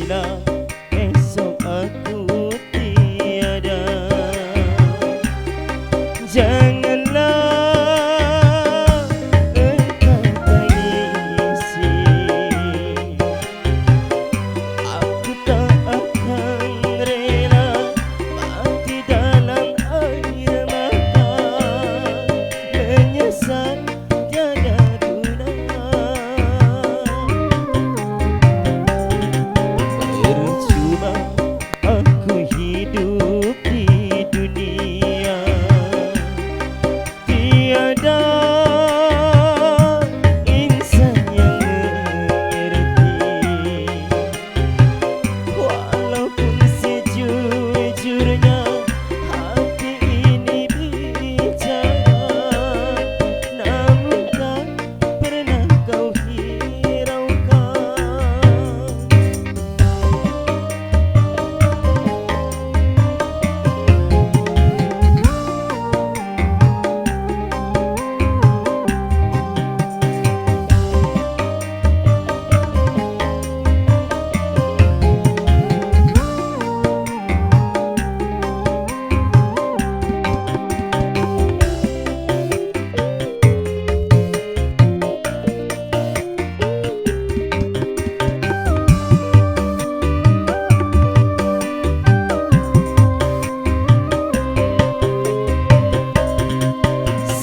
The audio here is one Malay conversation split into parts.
Apabila esok aku tiada, janganlah engkau tangisi. Aku tak akan rela mati dalam air mata, menyesal tiada guna. Percuma aku hidup di dunia, tiada insan yang mengerti. Walaupun sejujurnya hati ini bicara, namun tak pernah kau hiraukan.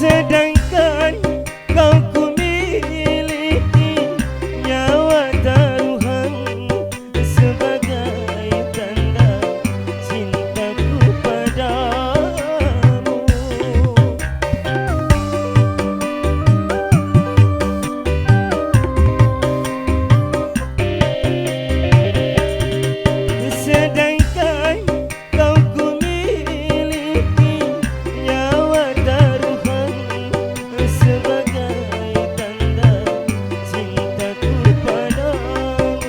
Sedangkan kau ku miliki nyawa taruhan sebagai tanda cintaku padamu. Sedangkan kau ku miliki nyawa taruhan sebagai tanda cintaku padamu,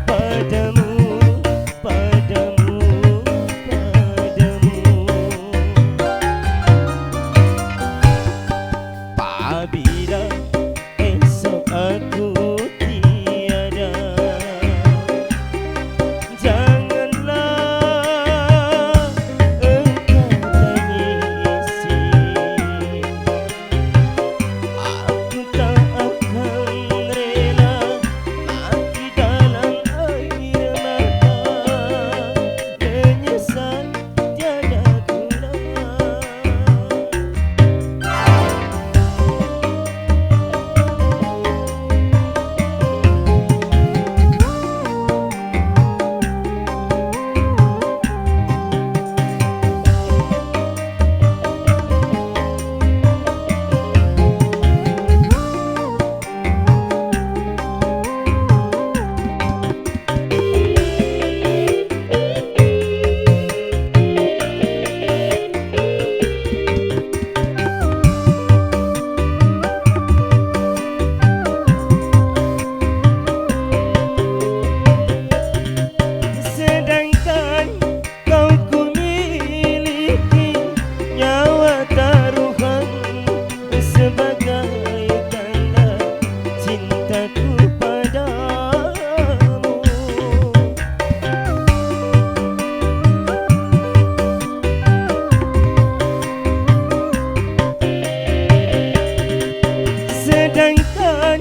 padamu, padamu, padamu. Apabila esok aku tiada, janganlah engkau tangisi. Aku tak akan rela mati dalam air mata, menyesal tiada guna. Sedangkan kau ku miliki nyawa taruhan sebagai tanda cintaku padamu. Sedangkan